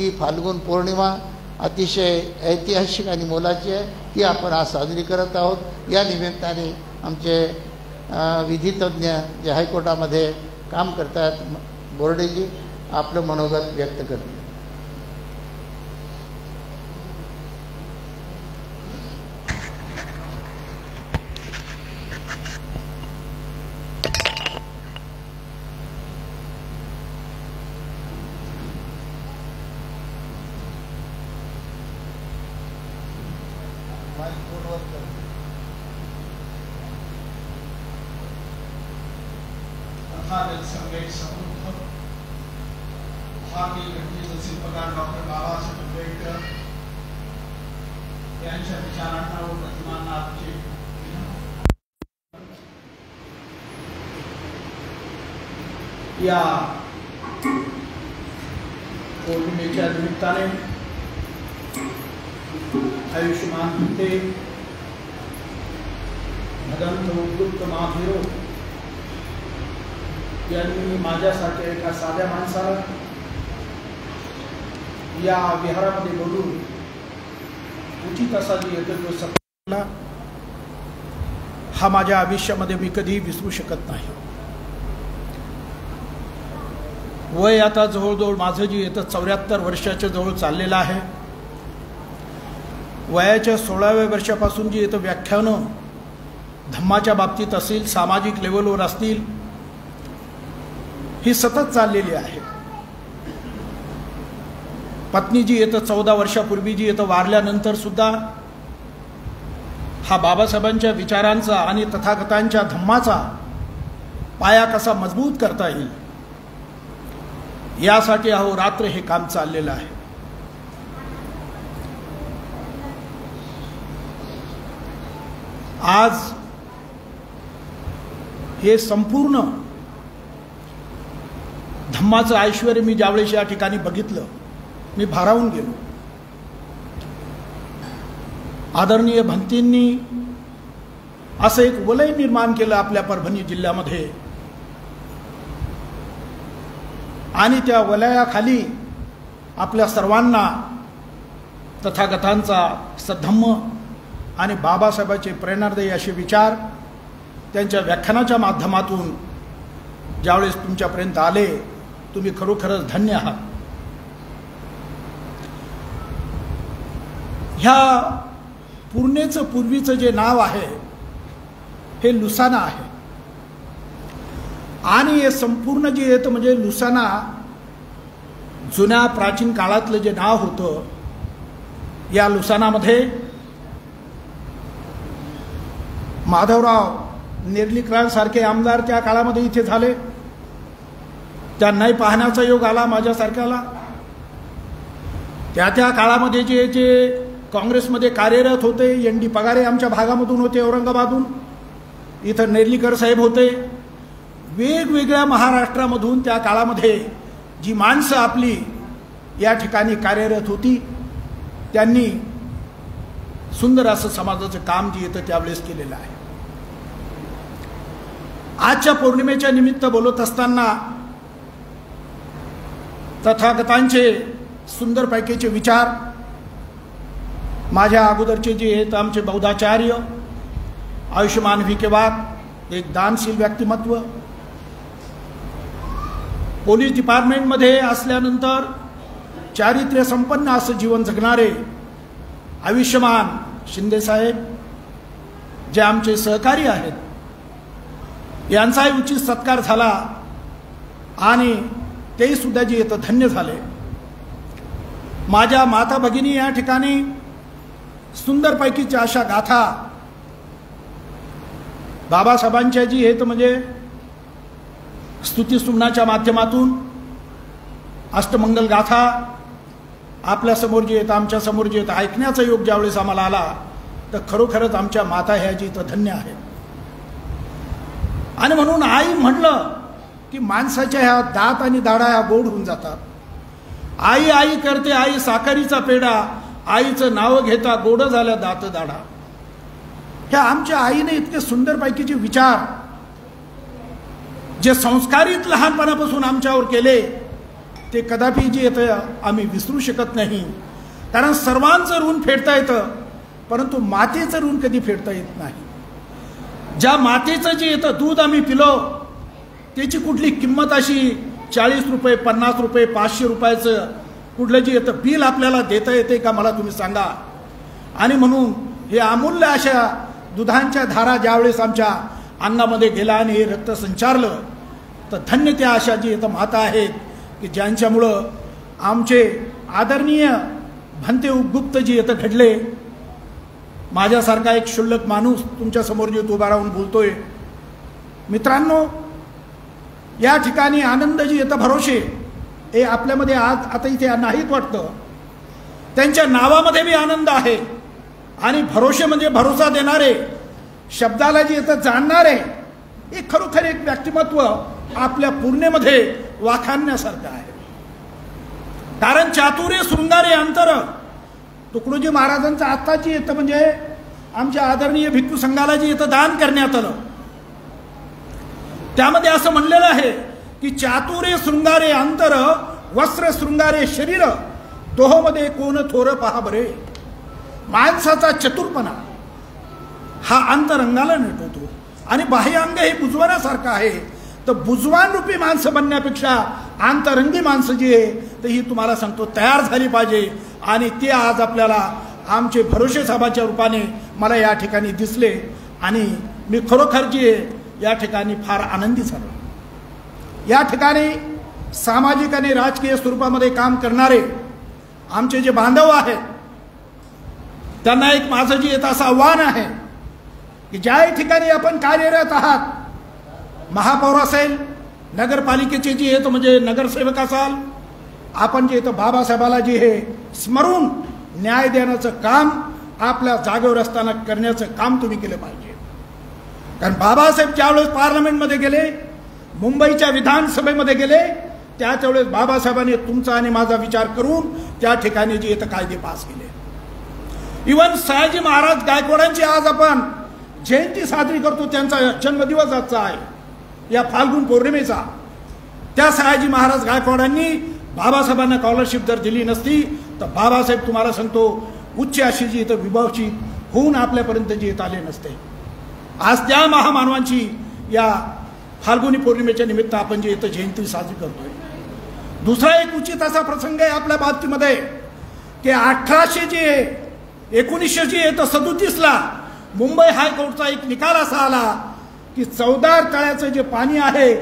ती फाल्गुन पौर्णिमा अतिशय ऐतिहासिक आणि मोलाची आहे, ती आपण आज साजरी करत आहोत। या निमित्ताने आमचे विधितज्ञ जे हायकोर्टामध्ये काम करतात बोर्डेजी आपलं मनोगत व्यक्त करते। भारतीय घटनेचे शिल्पकार डॉक्टर बाबासाहेब आंबेडकर यांच्या विचारांना व प्रतिमांना आजचे या पौर्णिमेच्या निमित्ताने आयुष्यमान भंते भगवंत उपयुक्त महाभिरो यांनी माझ्यासारख्या एका साध्या माणसाला या विहारामध्ये बोलून उचित असा जी येतो सपना हा माझ्या आयुष्यामध्ये मी कधी विसरू शकत नाही। वय आता जवळजवळ माझं जी येतं 74 वर्षाच्या जवळ चाललेलं आहे। वयाच्या 16व्या वर्षापासून जी येतं व्याख्यानं धम्माच्या बाबतीत असेल, सामाजिक लेवलवर असतील, ही सतत चाललेली आहे। पत्नी जी येतं 14 वर्षापूर्वी जी येतं वारल्यानंतर सुद्धा हा बाबासाहेबांच्या विचारांचा आणि तथागतांच्या धम्माचा पाया कसा मजबूत करता येईल यासाठी अहोरात्र हे काम चाललेलं आहे। आज हे संपूर्ण धम्माचं ऐश्वर्य मी ज्यावेळेस या ठिकाणी बघितलं मी भारावून गेलो। आदरणीय भंतींनी असं एक वलय निर्माण केलं आपल्या परभणी जिल्ह्यामध्ये आणि त्या वलयाखाली आपल्या सर्वांना तथागतांचा सद्धम्म आणि बाबासाहेबांचे प्रेरणादायी असे विचार त्यांच्या व्याख्यानाच्या माध्यमातून ज्यावेळेस तुमच्यापर्यंत आले तुम्ही खरोखरच धन्य आहात। ह्या पूर्णेचं पूर्वीचं जे नाव आहे हे लुसाना आहे आणि हे संपूर्ण जे येतं म्हणजे लुसाना जुन्या प्राचीन काळातलं जे नाव होतं, या लुसानामध्ये माधवराव नेर्लीकरांसारखे आमदार त्या काळामध्ये इथे झाले। त्यांनाही पाहण्याचा योग आला माझ्यासारख्याला। त्या काळामध्ये जे काँग्रेसमध्ये कार्यरत होते, एन डी पगारे आमच्या भागामधून होते, औरंगाबादहून, इथं नेर्लीकर साहेब होते, वेगवेगळ्या महाराष्ट्रामधून त्या काळामध्ये जी माणसं आपली या ठिकाणी कार्यरत होती त्यांनी सुंदर असं समाजाचं काम जे येतं त्यावेळेस केलेलं आहे। आजच्या पौर्णिमेच्या निमित्त बोलत असताना तथागतांचे सुंदर पैकीचे विचार माझ्या अगोदरचे जे आहेत आमचे बौद्धाचार्य आयुष्यमान विखे वाघ, एक दानशील व्यक्तिमत्व, पोलीस डिपार्टमेंटमध्ये असल्यानंतर चारित्र्य संपन्न असं जीवन जगणारे आयुष्यमान शिंदे साहेब जे आमचे सहकारी आहेत, यांचाही उचित सत्कार झाला आणि तेही सुद्धा जे येतं धन्य झाले। माझ्या माता भगिनी या ठिकाणी सुंदरपैकीच्या अशा गाथा बाबासाहेबांच्या जी आहेत म्हणजे स्तुतिस्तुमनाच्या माध्यमातून अष्टमंगल गाथा आपल्या समोर जे येतं आमच्या समोर जे येतं ऐकण्याचा योग ज्यावेळेस आम्हाला आला तर खरोखरच आमच्या माता ह्या जी इथं धन्य आहेत। आणि म्हणून आई म्हणलं की माणसाच्या ह्या दात आणि दाढा ह्या गोड होऊन जातात। आई आई करते आई साखरीचा पेढा, आईचं नाव घेता गोड झाल्या दात दाढा। ह्या आमच्या आईने इतके सुंदरपैकीचे विचार जे संस्कारित लहानपणापासून आमच्यावर केले ते कदापि जे येतं आम्ही विसरू शकत नाही. कारण सर्वांचं ऋण फेडता येतं, परंतु मातेचं ऋण कधी फेडता येत नाही. ज्या मातेचं जे येतं दूध आम्ही पिलो त्याची कुठली किंमत अशी 40 रुपये 50 रुपये 500 रुपयाचं कुठलं जे येतं बिल आपल्याला देता येते का मला तुम्ही सांगा. आणि म्हणून हे अमूल्य अशा दुधांच्या धारा ज्यावेळेस आमच्या अंगामध्ये गेला आणि हे रक्त संचारलं तर धन्य त्या अशा जी येतं माता आहेत की ज्यांच्यामुळं आमचे आदरणीय भंते गुप्त जी येतं घडले. माझ्यासारखा एक क्षुल्लक माणूस तुमच्या समोर जे उभा राहून बोलतोय. मित्रांनो, या ठिकाणी आनंद जी येतं भरोसे हे आपल्यामध्ये आज आता इथे नाहीत वाटतं. त्यांच्या नावामध्ये बी आनंद आहे. आणि भरोसे म्हणजे भरोसा देणारे, शब्दाला जे येतं जाणणारे, हे खरोखर एक व्यक्तिमत्व आपल्या पूर्णेमध्ये वाखाणण्यासारखं आहे. कारण चातुर्य शृंगारे अंतर तुकडोजी महाराजांचं आत्ताची येतं म्हणजे आमच्या आदरणीय भिक्खू संघाला जे येतं दान करण्यात आलं. त्यामध्ये असं म्हणलेलं आहे की चातुर्य शृंगारे अंतर वस्त्र शृंगारे शरीर दोहोमध्ये कोण थोर पहा बरे. माणसाचा चतुरपणा हा अंतरंगाला नटवतो आणि बाह्यांग हे बुजवण्यासारखं आहे. तर बुजवान रूपी माणसं बनण्यापेक्षा अंतरंगी माणसं जी आहे तर ही तुम्हाला सांगतो तयार झाली पाहिजे. आणि ते आज आपल्याला आमचे भरोसे साहेबाच्या रूपाने मला या ठिकाणी दिसले आणि मी खरोखर जे या ठिकाणी फार आनंदी झालो. या ठिकाणी सामाजिक आणि राजकीय स्वरूपामध्ये काम करणारे आमचे जे बांधव आहेत त्यांना एक माझं जे येतं असं आव्हान आहे की ज्या ठिकाणी आपण कार्यरत आहात, महापौर असेल, नगरपालिकेचे जे येतं म्हणजे नगरसेवक असाल, आपण जे येतं बाबासाहेबाला जे हे स्मरून न्याय देण्याचं काम आपल्या जागेवर असताना करण्याचं काम तुम्ही केलं पाहिजे. कारण बाबासाहेब ज्यावेळेस पार्लमेंटमध्ये गेले, मुंबईच्या विधानसभेमध्ये गेले, त्याच वेळेस बाबासाहेबांनी तुमचा आणि माझा विचार करून त्या ठिकाणी जे येतं कायदे पास केले. इवन सयाजी महाराज गायकवाडांची आज आपण जयंती साजरी करतो. त्यांचा जन्मदिवस आजचा आहे या फाल्गुन पौर्णिमेचा. त्या सयाजी महाराज गायकवाडांनी बाबासाहेबांना स्कॉलरशिप जर दिली नसती तर बाबासाहेब तुम्हाला सांगतो उच्च अशी जी इथं विभावची होऊन आपल्यापर्यंत जे येत आले नसते. आज त्या महामानवांची या फाल्गुनी पौर्णिमेच्या निमित्त आपण जे इथं जयंती साजरी करतोय. दुसरा एक उचित असा प्रसंग आहे आपल्या बाबतीमध्ये की 1937ला मुंबई हायकोर्टचा एक निकाल असा आला की 14 तळ्याचं जे पाणी आहे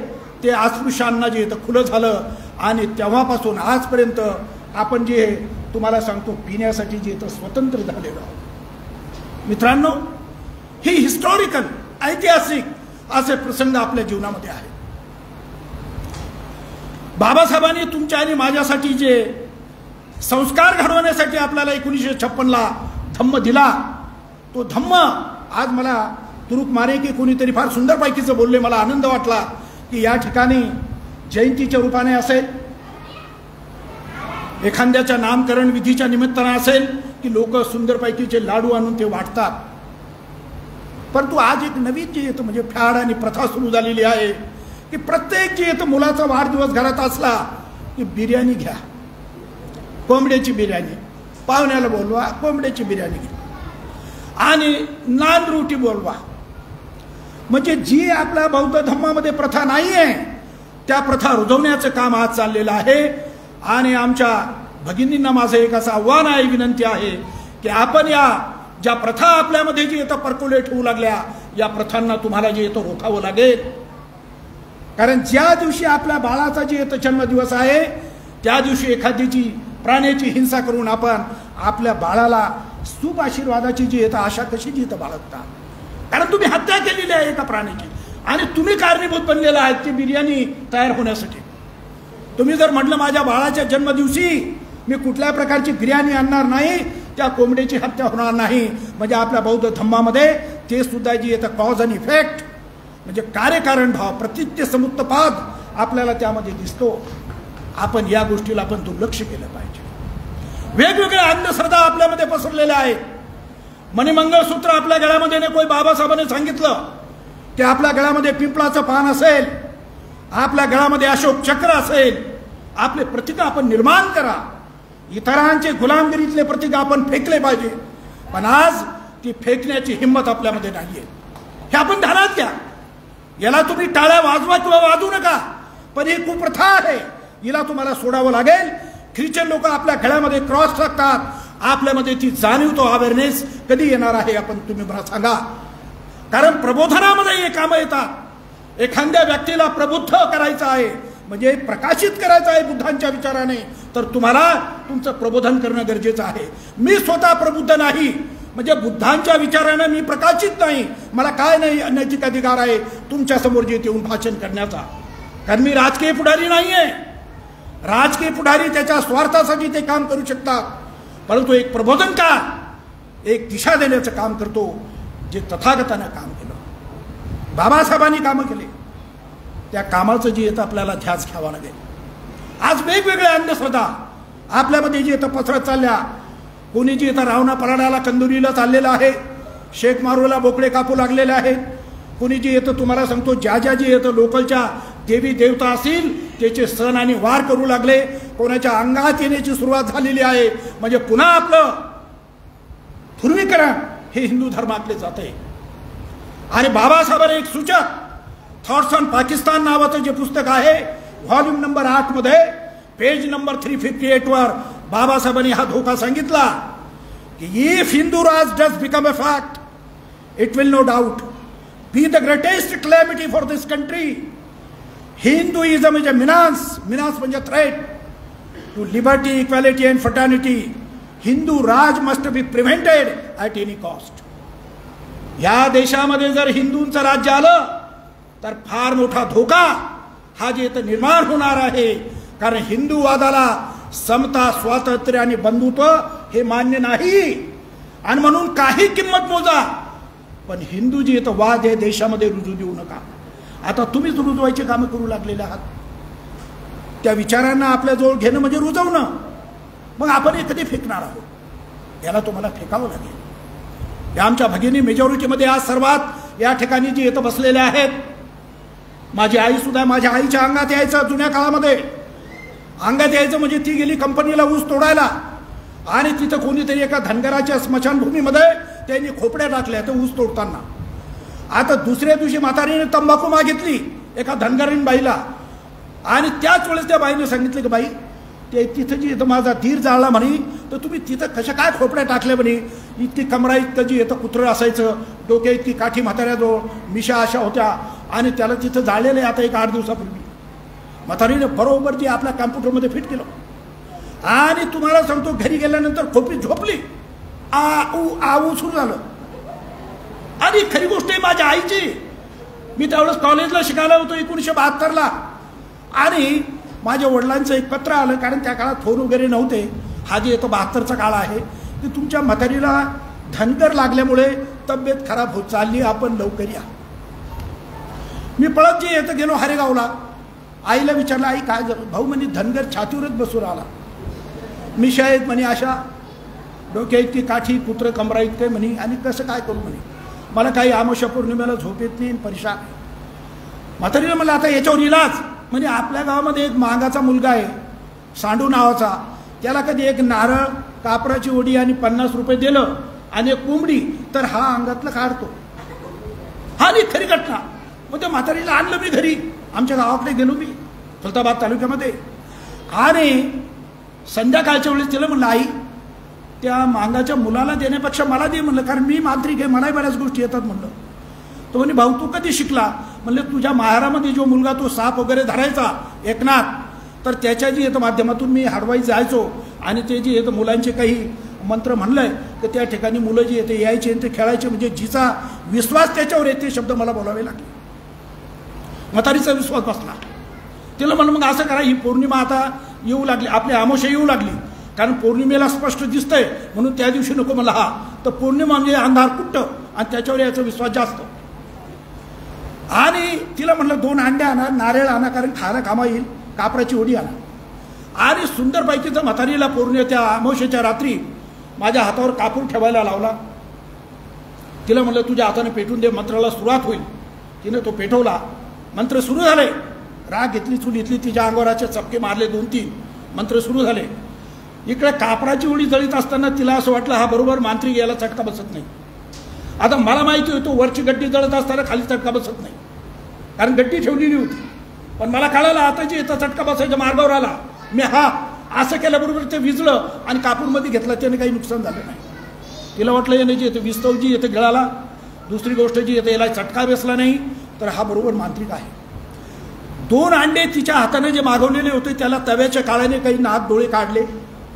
ते अस्पृश्यांना जे इथं खुलं झालं. आणि तेव्हापासून आजपर्यंत आपण जे तुम्हाला सांगतो पिण्यासाठी जे इथं स्वतंत्र झालेलं आहोत. मित्रांनो, ही हिस्टॉरिकल ऐतिहासिक असे प्रसंग आपल्या जीवनामध्ये आहेत. बाबासाहेबांनी तुमच्या आणि माझ्यासाठी जे संस्कार घडवण्यासाठी आपल्याला 1956ला धम्म दिला, तो धम्म आज मला तुरुक मारे की कोणीतरी फार सुंदर पैकीचं बोलले. मला आनंद वाटला की या ठिकाणी जयंतीच्या रूपाने असेल, एखाद्याच्या नामकरण विधीच्या निमित्ताने असेल की लोक सुंदरपैकीचे लाडू आणून ते वाटतात. परंतु आज एक नवीन जे येतं म्हणजे फॅड आणि प्रथा सुरू झालेली आहे की प्रत्येक जे येतं मुलाचा वाढदिवस घरात असला की बिर्याणी घ्या, कोंबड्याची बिर्याणी, पाहुण्याला बोलवा कोंबड्याची बिर्याणी घ्या आणि नान रोटी बोलवा. म्हणजे जी आपल्या बौद्ध धर्मामध्ये प्रथा नाही आहे त्या प्रथा रुजवण्याचं काम आज चाललेलं आहे. आणि आमच्या भगिनींना माझं एक असं आव्हान आहे, विनंती आहे की आपण या ज्या प्रथा आपल्यामध्ये जे येतं पर्क्युलेट होऊ लागल्या या प्रथांना तुम्हाला जे येतं रोखावं लागेल. कारण ज्या दिवशी आपल्या बाळाचा जे येतं जन्मदिवस आहे त्या दिवशी एखाद्याची प्राण्याची हिंसा करून आपण आपल्या बाळाला स्तूप आशीर्वादाची जी येतं आशा कशी जी येतं बाळगता. कारण तुम्ही हत्या केलेली आहे एका प्राण्याची आणि तुम्ही कारणीभूत बनलेला आहात ती बिर्याणी तयार होण्यासाठी. तुम्ही जर म्हटलं माझ्या बाळाच्या जन्मदिवशी मी कुठल्या प्रकारची बिर्याणी आणणार नाही, त्या कोंबड्याची हत्या होणार नाही. म्हणजे आपल्या बौद्ध धम्मामध्ये ते सुद्धा जी येतं कॉज अँड इफेक्ट म्हणजे कार्यकारण भाव, प्रतित्य समुत्तपाद आपल्याला त्यामध्ये दिसतो. आपण या गोष्टीला आपण दुर्लक्ष केलं पाहिजे. वेगवेगळ्या अंधश्रद्धा आपल्यामध्ये पसरलेल्या आहेत. मणिमंगळसूत्र आपल्या गळ्यामध्ये नाही, कोई बाबासाहेबांनी सांगितलं की आपल्या गळ्यामध्ये पिंपळाचं पान असेल, आपल्या गळ्यामध्ये अशोक चक्र असेल, आपले प्रतीक आपण निर्माण करा. इतरांचे गुलामगिरीतले प्रतीक आपण फेकले पाहिजे, पण आज ती फेकण्याची हिंमत आपल्यामध्ये नाहीये. हे आपण ध्यानात घ्या. याला तुम्ही टाळ्या वाजवा किंवा वाजवू नका, पण ही कुप्रथा आहे, हिला तुम्हाला सोडावं लागेल. ख्रिश्चन लोक आपल्या गळ्यामध्ये क्रॉस टाकतात, आपल्यामध्ये ती जाणीव, तो अवेअरनेस कधी येणार आहे आपण तुम्ही मला सांगा. कारण प्रबोधनामध्ये हे कामं येतात. एखाद्या व्यक्तीला प्रबुद्ध करायचं आहे म्हणजे प्रकाशित करायचं आहे बुद्धांच्या विचाराने, तर तुम्हाला तुमचं प्रबोधन करणं गरजेचं आहे. मी स्वतः प्रबुद्ध नाही म्हणजे बुद्धांच्या विचाराने मी प्रकाशित नाही, मला काय नाही नैतिक अधिकार आहे तुमच्या समोर जे येऊन भाषण करण्याचा. कारण मी राजकीय पुढारी नाहीये. राजकीय पुढारी त्याच्या स्वार्थासाठी ते काम करू शकतात, परंतु एक प्रबोधनकार एक दिशा देण्याचं काम करतो, जे तथागतानं काम केलं, बाबासाहेबांनी कामं केले, त्या कामाचं जे येतं आपल्याला ध्यास घ्यावा लागेल. आज वेगवेगळ्या अंधश्रद्धा आपल्यामध्ये जे येतं पसरत चालल्या. कोणी जे येतं रावणा पराडाला कंदुरीला चाललेलं आहे, शेख मारूला बोकडे कापू लागलेले आहेत. कोणी जे येतं तुम्हाला सांगतो ज्या ज्या जे येतं लोकलच्या देवी देवता असतील त्याचे सण आणि वार करू लागले. कोणाच्या अंगात येण्याची सुरुवात झालेली आहे, म्हणजे पुन्हा आपलं ध्रुवीकरण हे हिंदू धर्मातले जाते. आणि बाबासाहेबांनी एक सूचक थॉट्स ऑन पाकिस्तान नावाचं जे पुस्तक आहे, व्हॉल्यूम नंबर 8 मध्ये पेज नंबर 358 वर बाबासाहेबांनी हा धोका सांगितला की if Hindu raj does become a fact, it will no doubt be the greatest calamity for this country. Hinduism is a menace म्हणजे threat to liberty, equality and fraternity. Hindu raj must be prevented at any cost. या देशामध्ये जर हिंदूंचं राज्य आलं तर फार मोठा धोका हा जे इथं निर्माण होणार आहे. कारण हिंदूवादाला समता, स्वातंत्र्य आणि बंधुत्व हे मान्य नाही. आणि म्हणून काही किंमत मोजा, पण हिंदू जी इथं वाद हे देशामध्ये रुजू देऊ नका. आता तुम्हीच रुजवायचे कामं करू लागलेले आहात. त्या विचारांना आपल्याजवळ घेणं म्हणजे रुजवणं. मग आपण हे कधी फेकणार आहोत? याला तुम्हाला फेकावं लागेल. या आमच्या भगिनी मेजॉरिटीमध्ये आज सर्वात या ठिकाणी जी इथं बसलेल्या आहेत. माझी आई सुद्धा, माझ्या आईच्या अंगात यायचं जुन्या काळामध्ये. अंगात यायचं म्हणजे ती गेली कंपनीला ऊस तोडायला आणि तिथं कोणीतरी एका धनगराच्या स्मशानभूमीमध्ये त्यांनी खोपड्या टाकल्या तर ऊस तोडताना. आता दुसऱ्या दिवशी म्हातारीने तंबाखू मागितली एका धनगरीन बाईला, आणि त्याच वेळेस त्या बाईने सांगितलं की बाई ते तिथं जी माझा धीर जाळला म्हणे, तर तुम्ही तिथं कशा काय खोपड्या टाकल्या म्हणे. इतकी कमरा इतकं जी येतं कुत्रं असायचं, डोक्या इतकी काठी म्हाताऱ्याजवळ, मिशा अशा होत्या, आणि त्याला तिथं जाळलेलं आहे आता एक 8 दिवसापूर्वी. म्हातारीने बरोबर जी आपल्या कॅम्प्युटरमध्ये फिट केलं. आणि तुम्हाला सांगतो घरी गेल्यानंतर खोपडी झोपली, आऊ सुरू झालं. आणि खरी गोष्ट आहे माझ्या आईची. मी त्यावेळेस कॉलेजला शिकायला होतो 1972ला, आणि माझ्या वडिलांचं एक पत्र आलं, कारण त्या काळात फोन वगैरे नव्हते. हा जे येतो 72चा काळ आहे, की तुमच्या म्हातारीला धनगर लागल्यामुळे तब्येत खराब होत चालली, आपण लवकर या. मी पळत जे येतं गेलो हरेगावला. आईला विचारलं, आई काय झालं? भाऊ म्हणे धनगर छातीवरच बसून आला, मिशा आहेत म्हणे अशा, डोक्या इतकी काठी, कुत्र कमरा इतके म्हणे, आणि कसं काय करू म्हणे, मला काही आमोशा पौर्णिमेला झोप येत नाही, परेशान. म्हातारीला मला आता याच्यावर इलाज म्हणजे आपल्या गावामध्ये एक मागाचा मुलगा आहे सांडू नावाचा, त्याला कधी एक नारळ, कापडाची ओढी आणि 50 रुपये दिलं आणि एक कोंबडी, तर हा अंगातलं काढतो. हा नाही खरी घटना. मग त्या म्हातारीला आणलं मी घरी, आमच्या गावाकडे गेलो मी खुलताबाद तालुक्यामध्ये, आणि संध्याकाळच्या वेळेस तिला म्हणलं आई त्या मांगाच्या मुलाला देण्यापेक्षा मला दे म्हणलं, कारण मी मांत्रिक आहे, मलाही बऱ्याच गोष्टी येतात म्हणलं. तो म्हणे भाऊ तू कधी शिकला? म्हणलं तुझ्या माहेरामध्ये जो मुलगा तो साप वगैरे धरायचा एकनाथ, तर त्याच्या जी येतं माध्यमातून मी हडवाई जायचो, आणि ते जे येतं मुलांचे काही मंत्र म्हणलंय तर त्या ठिकाणी मुलं जी येते यायचे ते खेळायचे, म्हणजे जिचा विश्वास त्याच्यावर येते शब्द मला बोलावे लागले. म्हातारीचा विश्वास बसला. तिला म्हणलं मग असं करा, ही पौर्णिमा आता येऊ लागली, आपली अमावस्या येऊ लागली, कारण पौर्णिमेला स्पष्ट दिसतंय म्हणून त्या दिवशी नको मला. हा तर पौर्णिमा म्हणजे अंधार कुट्ट, आणि त्याच्यावर याचा विश्वास जास्त. आणि तिला म्हणलं 2 अंडे आणा, नारळ आणा, कारण खायला कामा येईल, कापराची ओढी आणा. आणि सुंदरपैकी तर म्हातारीला त्या अमावस्येच्या रात्री माझ्या हातावर कापूर ठेवायला लावला. तिला म्हणलं तुझ्या हाताने पेटून दे, मंत्राला सुरुवात होईल. तिने तो पेटवला, मंत्र सुरू झाले, राग घेतली चुलीतली, तिच्या अंगावराचे चपके मारले 2-3 मंत्र सुरू झाले. इकडे कापराची उडी जळीत असताना तिला असं वाटलं हा बरोबर मांत्रिक याला चटका बसत नाही. आता मला माहिती होतो वरची गड्डी जळत असताना खाली चटका बसत नाही, कारण गड्डी ठेवलेली होती. पण मला कळालं आता जे येतं चटका बसायच्या मार्गावर आला. मी असं केल्याबरोबर ते विजलं आणि कापूरमध्ये घेतलं, त्याने काही नुकसान झालं नाही. तिला वाटलं याने जे येतं विस्तवजी येतं गिळाला, दुसरी गोष्ट जी येते याला चटका बसला नाही, तर हा बरोबर मांत्रिक आहे. 2 अंडे तिच्या हाताने जे मागवलेले होते त्याला तव्याच्या काळाने काही नाक डोळे काढले,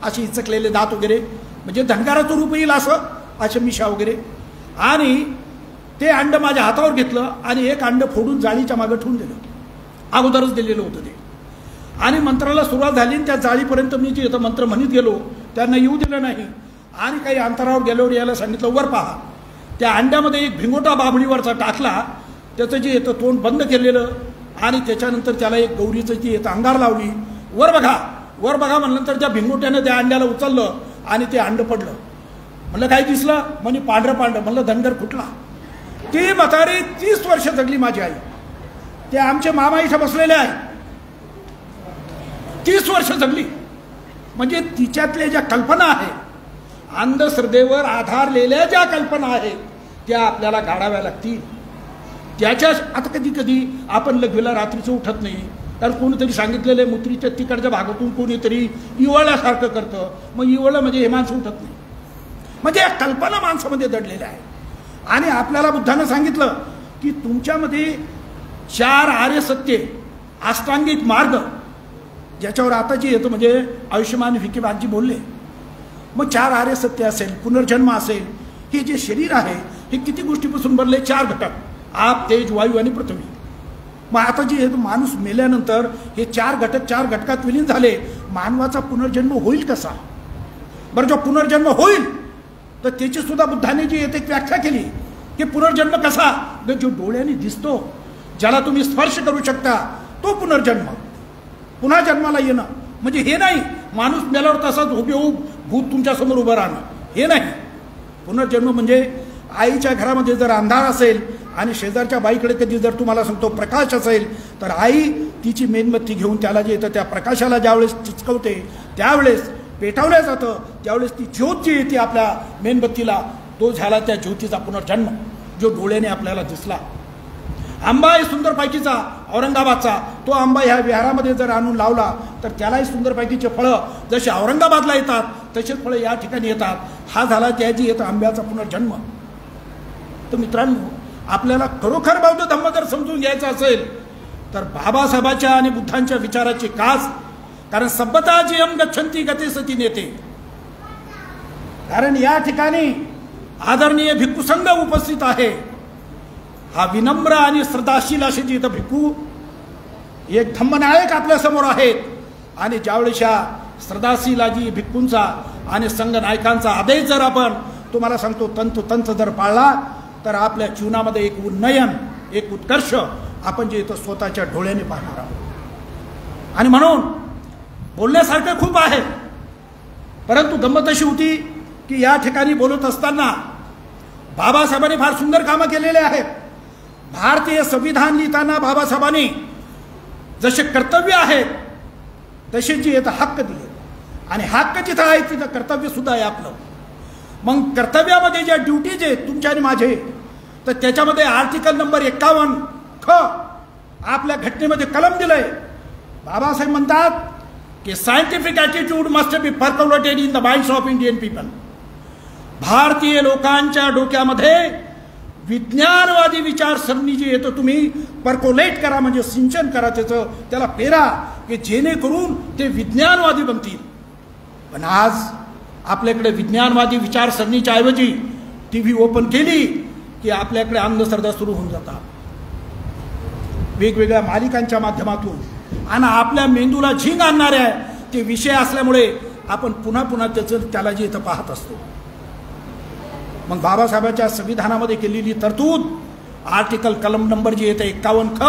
असे इचकलेले दात वगैरे, म्हणजे धनगराचं रूप येईल असं, अशा मिशा वगैरे. आणि ते अंड माझ्या हातावर घेतलं आणि एक अंड फोडून जाळीच्या मागं ठेवून दिलं. अगोदरच दिलेलं होतं ते. आणि मंत्राला सुरुवात झाली. त्या जाळीपर्यंत मी जे मंत्र म्हणत गेलो, त्यांना येऊ दिलं नाही. आणि काही अंतरावर गेल्यावर यायला सांगितलं वर पहा. त्या अंड्यामध्ये एक भिंगोटा बाभळीवरचा टाकला, त्याचं जे येतं तोंड बंद केलेलं, आणि त्याच्यानंतर त्याला एक गौरीचं जी येतं अंगार लावली. वर बघा वर बघा म्हणल्यानंतर त्या भिंगोट्यानं त्या अंड्याला उचललं आणि ते अंड पडलं. म्हणलं काय दिसलं? म्हणे पांढरं पांढरं. म्हणलं धनगर कुठला? ती म्हातारी 30 वर्ष जगली माझी आई. ते आमचे मामा इथं बसलेले आहे, 30 वर्ष जगली. म्हणजे तिच्यातल्या ज्या कल्पना आहेत, अंधश्रद्धेवर आधारलेल्या ज्या कल्पना आहेत, त्या आपल्याला गाडाव्या लागतील. त्याच्या आता कधी कधी आपण लघवीला रात्रीचं उठत नाही, कारण कोणीतरी सांगितलेलं मुत्रीच्या तिकडच्या भागातून कोणीतरी इवळल्यासारखं करतं. मग इवळलं म्हणजे हे माणसं उठत नाही. म्हणजे या कल्पना माणसामध्ये दडलेल्या आहेत. आणि आपल्याला बुद्धानं सांगितलं की तुमच्यामध्ये 4 आर्य सत्ये, अष्टांगिक मार्ग, ज्याच्यावर आता जे येतं म्हणजे आयुष्यमान विकीबागजी बोलले. मग 4 आर्य सत्य असेल, पुनर्जन्म असेल, हे जे शरीर आहे हे किती गोष्टीपासून बनले? 4 घटक, आप, तेज, वायू आणि पृथ्वी. मग आता जे माणूस मेल्यानंतर हे 4 घटक 4 घटकात विलीन झाले. मानवाचा पुनर्जन्म होईल कसा? बरं, जो पुनर्जन्म होईल तर त्याची सुद्धा बुद्धाने जी येते व्याख्या केली की पुनर्जन्म कसा? जो डोळ्याने दिसतो, ज्याला तुम्ही स्पर्श करू शकता, तो पुनर्जन्म. पुन्हा जन्माला येणं म्हणजे हे नाही माणूस मेल्यावर तसाच हुबेहूब भूत तुमच्या समोर उभं राहणं, हे नाही. पुनर्जन्म म्हणजे आईच्या घरामध्ये जर अंधार असेल आणि शेजारच्या बाईकडे कधी जर तुम्हाला सांगतो प्रकाश असेल, तर आई तिची मेणबत्ती घेऊन त्याला जे येतं त्या प्रकाशाला ज्यावेळेस चिचकवते, त्यावेळेस पेटवल्या जातं, त्यावेळेस ती ज्योत जी येते आपल्या मेणबत्तीला, तो झाला त्या ज्योतीचा पुनर्जन्म, जो डोळ्याने आपल्याला दिसला. आंबा आहे सुंदरपैकीचा औरंगाबादचा, तो आंबा ह्या विहारामध्ये जर आणून लावला तर त्यालाही सुंदरपैकीचे फळं जसे औरंगाबादला येतात तसेच फळं या ठिकाणी येतात. हा झाला त्याची येतं आंब्याचा पुनर्जन्म. तर मित्रांनो, आपल्याला खरोखर बौद्ध धम्म जर समजून घ्यायचा असेल तर बाबासाहेबांच्या आणि बुद्धांच्या विचाराची कास, कारण सभ्यता जियम गच्छन्ति गते सती नेते. कारण या ठिकाणी आदरणीय भिक्खू संघ उपस्थित आहे. हा विनम्र आणि श्रद्धाशील असे जे इथं भिक्खू एक धम्मनायक आपल्या समोर आहेत. आणि ज्यावेळेस या श्रद्धाशील आजी भिक्खूंचा आणि संघ नायकांचा आदेश जर आपण तुम्हाला सांगतो तंतोतंत जर पाळला तर आपल्या जीवनामध्ये एक उन्नयन, एक उत्कर्ष आपण जे इथं स्वतःच्या डोळ्याने पाहणार आहोत. आणि म्हणून बोलण्यासारखं खूप आहे, परंतु गंमत अशी होती की या ठिकाणी बोलत असताना बाबासाहेबांनी फार सुंदर कामं केलेले आहेत. भारतीय संविधान लिहिताना बाबासाहेबांनी जसे कर्तव्य आहेत तसे जे येतं हक्क दिले, आणि हक्क जिथं आहे तिथं कर्तव्य सुद्धा आहे आपलं. मग कर्तव्यामध्ये ज्या ड्युटीज आहेत तुमच्या आणि माझे, तर त्याच्यामध्ये आर्टिकल नंबर 51 ख आपल्या घटनेमध्ये कलम दिलंय. बाबासाहेब म्हणतात की scientific attitude must be percolated in the minds of Indian people. भारतीय लोकांच्या डोक्यामध्ये विज्ञानवादी विचारसरणी जी येतं तुम्ही परकोलेट करा, म्हणजे सिंचन करा, त्याला पेरा, की जेणेकरून ते विज्ञानवादी बनतील. पण आज आपल्याकडे विज्ञानवादी विचारसरणीच्या ऐवजी टीव्ही ओपन केली की आपल्याकडे अंधश्रद्धा सुरू होऊन जातात वेगवेगळ्या मालिकांच्या माध्यमातून. आणि आपल्या मेंदूला झिंग आणणाऱ्या ते विषय असल्यामुळे आपण पुन्हा पुन्हा त्याला जे इथं पाहत असतो. मग बाबासाहेबांच्या संविधानामध्ये केलेली तरतूद आर्टिकल कलम नंबर जे येतं 51 ख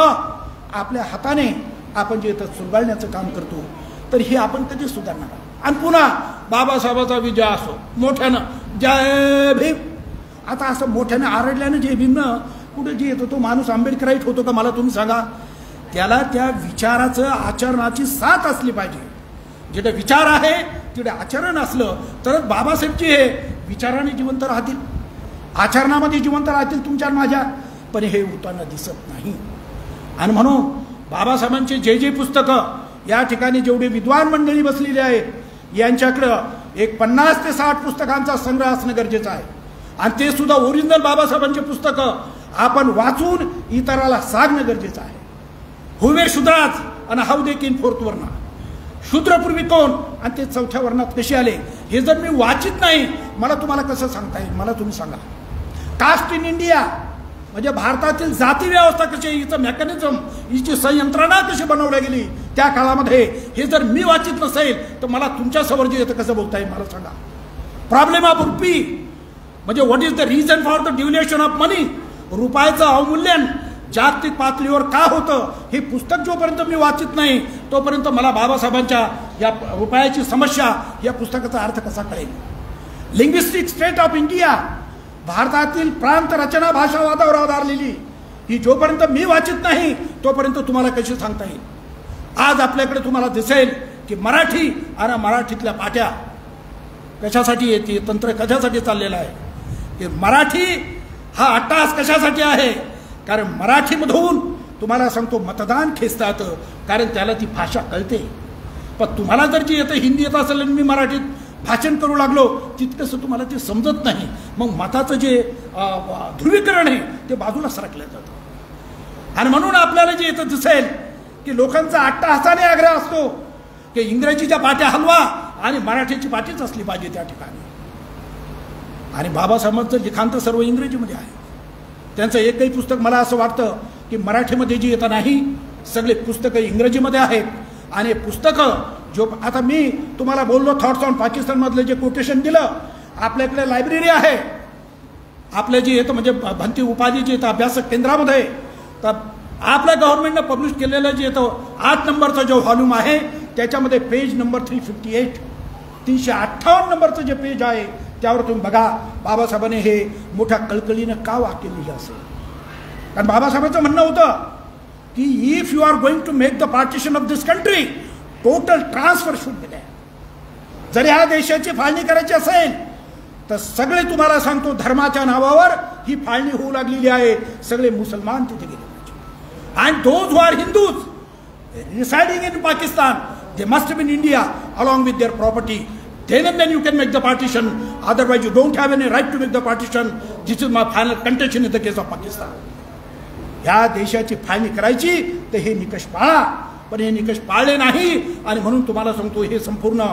आपल्या हाताने आपण जे इथं सुलगाडण्याचं काम करतो, तर हे आपण कधी सुधारणार. आणि पुन्हा बाबासाहेबाचा विजय असो मोठ्यानं जय भीम. आता असं मोठ्यानं आरडल्यानं जय भीमनं कुठे जे येतो तो माणूस आंबेडकराईट होतो का? मला तुम्ही सांगा. त्याला त्या विचाराचं आचरणाची साथ असली पाहिजे. जिथे विचार आहे तिथे आचरण असलं तरच बाबासाहेबजी हे विचाराने जिवंत राहतील, आचरणामध्ये जिवंत राहतील तुमच्या माझ्या. पण हे होताना दिसत नाही. आणि म्हणून बाबासाहेबांचे जे पुस्तकं या ठिकाणी जेवढे विद्वान मंडळी बसलेली आहेत यांच्याकडं एक 50 ते 60 पुस्तकांचा संग्रह असणं गरजेचं आहे. आणि ते सुद्धा ओरिजिनल बाबासाहेबांचे पुस्तकं आपण वाचून इतराला सांगणं गरजेचं आहे. हुवे शूद्राज आणि हाऊ दे केम फोर्थ वर्ण, शूद्रपूर्वी कोण आणि ते चौथ्या वर्णात कसे आले हे जर मी वाचित नाही मला तुम्हाला कसं सांगता येईल? मला तुम्ही सांगा. कास्ट इन इंडिया म्हणजे भारतातील जाती व्यवस्था कशी आहे, हिचं मेकॅनिझम, हिची संयंत्रणा कशी बनवली गेली त्या काळामध्ये, हे जर मी वाचित नसेल तर मला तुमच्यासमोर जे येतं कसं बोलता येईल मला सांगा. प्रॉब्लेम ऑफ रुपी म्हणजे what is the reason for the devaluation of money, रुपयाचं अवमूल्यन जागतिक पातळीवर का होतं हे पुस्तक जोपर्यंत मी वाचित नाही तोपर्यंत मला बाबासाहेबांच्या या रुपयाची समस्या या पुस्तकाचा अर्थ कसा कळेल. लिंग्विस्टिक स्टेट ऑफ इंडिया, भारतातील प्रांत रचना भाषावादावर आधारलेली, ही जोपर्यंत मी वाचित नाही तोपर्यंत तुम्हाला कशी सांगता येईल. आज आपल्याकडे तुम्हाला दिसेल की मराठी आणि मराठीतल्या पाट्या कशासाठी येते, तंत्र कशासाठी चाललेलं आहे. की मराठी हा अट्टास कशासाठी आहे, कारण मराठीमधून तुम्हाला सांगतो मतदान खेचता येतं, कारण त्याला ती भाषा कळते. पण तुम्हाला जर जी येतं हिंदी येत असेल आणि मी मराठीत भाषण करू लागलो तितकंसं तुम्हाला ते समजत नाही. मग मताचं जे ध्रुवीकरण आहे ते बाजूला सरकलं जातं. आणि म्हणून आपल्याला जे येतं दिसेल की लोकांचा अट्टाहासाने आग्रह असतो की इंग्रजीच्या पाट्या हलवा आणि मराठीची पाटीच असली पाहिजे त्या ठिकाणी. आणि बाबासाहेबांचं लिखाण तर सर्व इंग्रजीमध्ये आहे. त्यांचं एकही पुस्तक मला असं वाटतं की मराठीमध्ये जी येतं नाही, सगळे पुस्तकं इंग्रजीमध्ये आहेत. आणि पुस्तकं जो आता मी तुम्हाला बोललो थॉट्स ऑन पाकिस्तानमधलं जे कोटेशन दिलं, आपल्याकडे लायब्ररी आहे, आपलं जे येतं म्हणजे भंती उपाधी जे येतं अभ्यासक केंद्रामध्ये, तर आपल्या गव्हर्नमेंटनं पब्लिश केलेलं जे येतं 8 नंबरचा जो व्हॉल्यूम आहे त्याच्यामध्ये पेज नंबर 358 358 नंबरचं जे पेज आहे त्यावर तुम्ही बघा बाबासाहेबांनी हे मोठ्या कळकळीनं का वाक्य लिहिलं असेल. कारण बाबासाहेबांचं म्हणणं होतं की if you are going to make the partition of this country total transfer should be there. जर ह्या देशाची फाळणी करायची असेल तर सगळे तुम्हाला सांगतो धर्माच्या नावावर ही फाळणी होऊ लागलेली आहे. सगळे मुसलमान तिथे गेले पाहिजे. And those who are Hindus residing in Pakistan they must be in India along with their property. Then and then you can make the partition. Otherwise, you don't have any right to make the partition. This is my final contention in the case of Pakistan. या देशाची फाळणी करायची तर हे निकष पाळा, पण हे निकष पाळले नाही. आणि म्हणून तुम्हाला सांगतो हे संपूर्ण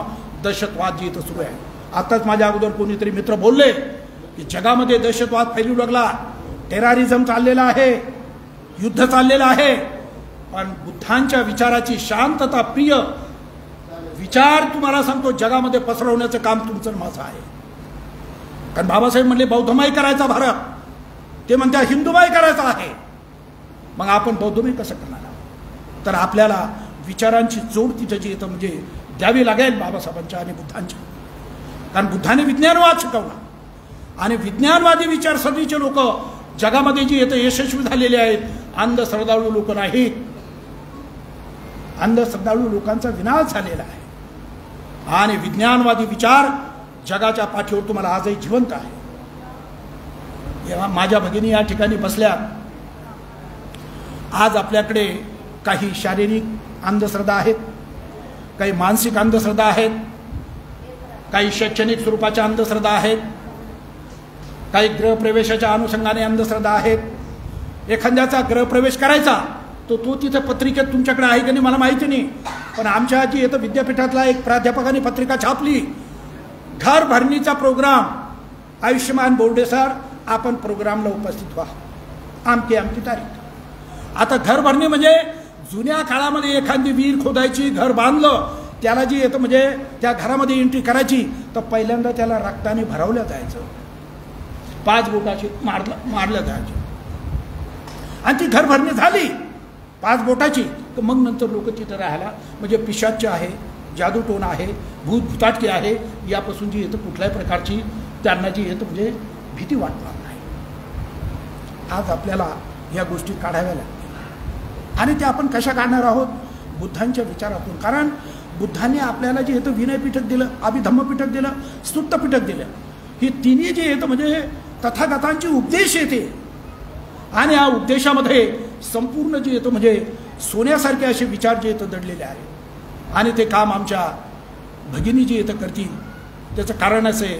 दहशतवाद जे इथं सुरू आहे. आताच माझ्या अगोदर कोणीतरी मित्र बोलले की जगामध्ये दहशतवाद फैलू लागला, टेररिझम चाललेला आहे, युद्ध चाललेलं आहे. पण बुद्धांच्या विचाराची शांतता प्रिय विचार तुम्हाला सांगतो जगामध्ये पसरवण्याचं काम तुमचं माझं आहे. कारण बाबासाहेब म्हणले बौद्धमय करायचा भारत, ते म्हणतात हिंदूमय करायचा आहे. मग आपण बौद्धमय कसं करणार? तर आपल्याला विचारांची जोड तिथे जी येतं म्हणजे द्यावी लागेल बाबासाहेबांच्या आणि बुद्धांच्या. कारण बुद्धाने विज्ञानवाद शिकवला आणि विज्ञानवादी विचारसरणीचे लोक जगामध्ये जी येतं यशस्वी झालेले आहेत. अंधश्रद्धाळू लोक नाहीत. अंधश्रद्धाळू लोकांचा विनाश झालेला आहे. आणि विज्ञानवादी विचार जगाच्या पाठीवर तुम्हाला आजही जिवंत आहे. माझ्या भगिनी या ठिकाणी बसल्या. आज आपल्याकडे काही शारीरिक अंधश्रद्धा आहेत, काही मानसिक अंधश्रद्धा आहेत, काही शैक्षणिक स्वरूपाच्या अंधश्रद्धा आहेत, काही गृहप्रवेशाच्या अनुषंगाने अंधश्रद्धा आहेत. एखाद्याचा गृहप्रवेश करायचा तो तिथे पत्रिकेत तुमच्याकडे आहे की नाही मला माहिती नाही, पण आमच्या जी येतं विद्यापीठातला एक प्राध्यापकाने पत्रिका छापली, घर भरणीचा प्रोग्राम, आयुष्यमान बोर्डे सर आपण प्रोग्रामला उपस्थित व्हा, आमकी तारीख. आता घर भरणी म्हणजे जुन्या काळामध्ये एखादी विहीर खोदायची, घर बांधलं, त्याला जी येतं म्हणजे त्या घरामध्ये एंट्री करायची तर पहिल्यांदा त्याला रक्ताने भरवलं जायचं, 5 बोटाची मारलं जायचं. आणि ती घर भरणी झाली 5 बोटाची तर मग नंतर लोक तिथं राहायला म्हणजे पिशाच्य आहे, जादूटोणा आहे, भूतभुताटकी आहे, यापासून जी येतं कुठल्याही प्रकारची त्यांना जी येतं म्हणजे भीती वाटणार नाही. आज आपल्याला या गोष्टी काढाव्या लागतील. आणि ते आपण कशा काढणार आहोत? बुद्धांच्या विचारातून. कारण बुद्धांनी आपल्याला जे येतं विनय पिटक दिलं, अभिधम्म पिटक दिलं, स्तुत्त पिटक दिलं. ही तिन्ही जे येतं म्हणजे तथागतांचे उपदेश येते आणि या उपदेशामध्ये संपूर्ण जे येतं म्हणजे सोन्यासारखे असे विचार जे येतं दडलेले आहेत. आणि ते काम आमच्या भगिनी जे येतं करतील. त्याचं कारण असं आहे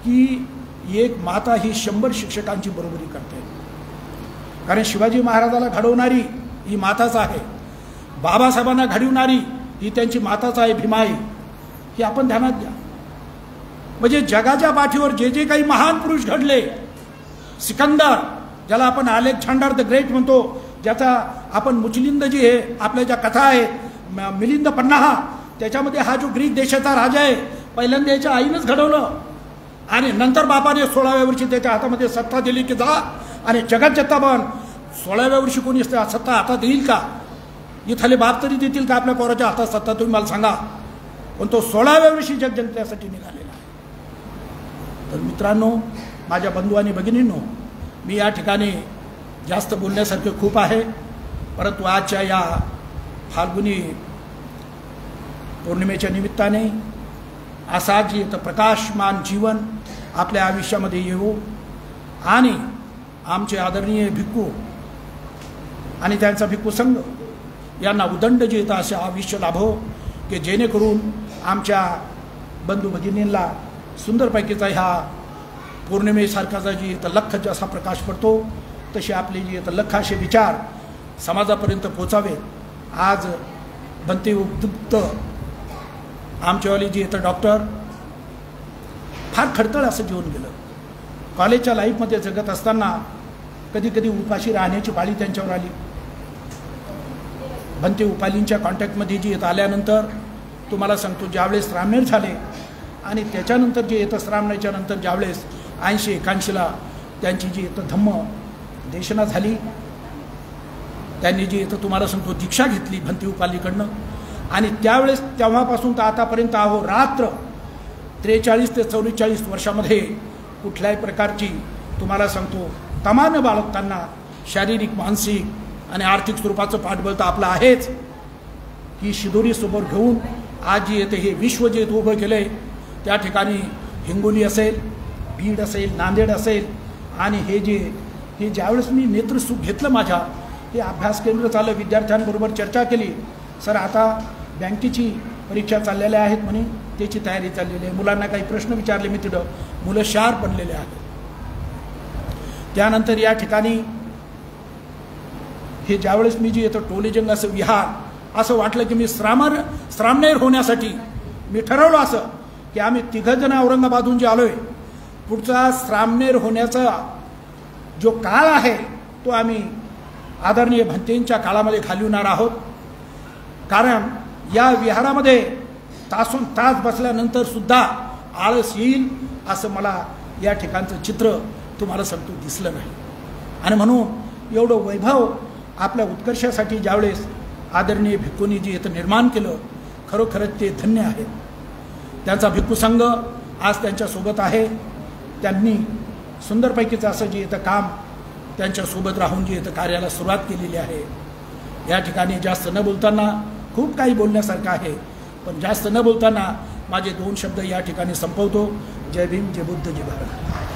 की एक माता ही 100 शिक्षकांची बरोबरी करते. कारण शिवाजी महाराजाला घडवणारी ही माताच आहे, बाबासाहेबांना घडवणारी ही त्यांची माताच आहे, भीमाई. ही आपण ध्यानात घ्या. म्हणजे जगाच्या पाठीवर जे जे काही महान पुरुष घडले, सिकंदर ज्याला आपण अलेक्झांडर द ग्रेट म्हणतो, ज्याचा आपण मुचलिंद जी आहे आपल्या ज्या कथा आहेत, मिलिंद पन्नाहा, त्याच्यामध्ये हा जो ग्रीक देशाचा राजा आहे पहिल्यांदा याच्या आईनंच घडवलं आणि नंतर बापाने 16व्या वर्षी त्याच्या हातामध्ये सत्ता दिली की जा आणि जगात जत्ता बन. 16व्या वर्षी कोणी सत्ता हातात येईल का? इथले बाप तरी देतील का आपल्या पोराच्या हातात सत्ता? तुम्ही मला सांगा. पण तो 16व्या वर्षी जग जनतेसाठी निघालेला आहे. तर मित्रांनो, माझ्या बंधू आणि भगिनींनो, मी या ठिकाणी जास्त बोलण्यासारखे खूप आहे, परंतु आजच्या या फाल्गुनी पौर्णिमेच्या निमित्ताने असा जी प्रकाशमान जीवन आपल्या आयुष्यामध्ये येवो आणि आमचे आदरणीय भिक्खू आणि त्यांचा भिक्खू संघ यांना उदंड जे येतं असे आयुष्य लाभो की जेणेकरून आमच्या बंधू भगिनींना सुंदरपैकीचा ह्या पौर्णिमेसारखाचा जी इथं लख जसा प्रकाश पडतो तसे आपले जे इथं लख असे विचार समाजापर्यंत पोचावेत. आज बनते उद्युक्त आमच्यावाली जी इथं डॉक्टर फार खडतळ असं जीवन गेलं. कॉलेजच्या लाईफमध्ये जगत असताना कधी कधी उपाशी राहण्याची पाळी त्यांच्यावर आली. बनते उपालींच्या कॉन्टॅक्टमध्ये जी येत आल्यानंतर तुम्हाला सांगतो, ज्यावेळेस रामनेर झाले आणि त्याच्यानंतर जे येतं श्रामनेरच्या नंतर ज्यावेळेस 80-81ला त्यांची जी येतं धम्म देशना झाली, त्यांनी जी येतं तुम्हाला सांगतो दीक्षा घेतली भंती उपालीकडनं. आणि त्यावेळेस तेव्हापासून तर आतापर्यंत आहो रात्र 43 ते 44 वर्षामध्ये कुठल्याही प्रकारची तुम्हाला सांगतो तमाम बाळगताना शारीरिक, मानसिक आणि आर्थिक स्वरूपाचं पाठबळ तर आपलं आहेच. ही शिदोरी समोर घेऊन आज जे येते हे विश्व जे उभं केलं आहे, त्या ठिकाणी हिंगोली असेल, बीड असेल, नांदेड असेल आणि हे ज्यावेळेस मी नेत्रसुख घेतलं माझ्या, हे अभ्यास केंद्र चाललं, विद्यार्थ्यांबरोबर चर्चा केली. सर आता बँकेची परीक्षा चाललेल्या आहेत म्हणे, त्याची तयारी चाललेली आहे. मुलांना काही प्रश्न विचारले मी तिथं, मुलं शार्प बनलेले आहेत. त्यानंतर या ठिकाणी हे ज्यावेळेस मी जे येतं टोलेजंग असं विहार असं वाटलं की मी श्रामनेर होण्यासाठी मी ठरवलं असं की आम्ही 3 जण औरंगाबादहून जे आलोय, पुढचा श्रामनेर होण्याचा जो काळ आहे तो आम्ही आदरणीय भंतेंच्या काळामध्ये घालवणार आहोत. कारण या विहारामध्ये तासून तास बसल्यानंतर सुद्धा आळस येईल असं मला या ठिकाणचं चित्र तुम्हाला सांगतो दिसलं नाही. आणि म्हणून एवढं वैभव आपल्या उत्कर्षासाठी ज्यावेळेस आदरणीय भिक्खूंनी जे इथं निर्माण केलं, खरोखरच ते धन्य आहेत. त्यांचा भिक्खू संघ आज त्यांच्यासोबत आहे. त्यांनी सुंदरपैकीचं असं जे इथं काम त्यांच्यासोबत राहून जे इथं कार्याला सुरुवात केलेली आहे. या ठिकाणी जास्त न बोलताना खूप काही बोलण्यासारखं आहे, पण जास्त न बोलताना माझे 2 शब्द या ठिकाणी संपवतो. जय भीम, जय बुद्ध, जय भारत.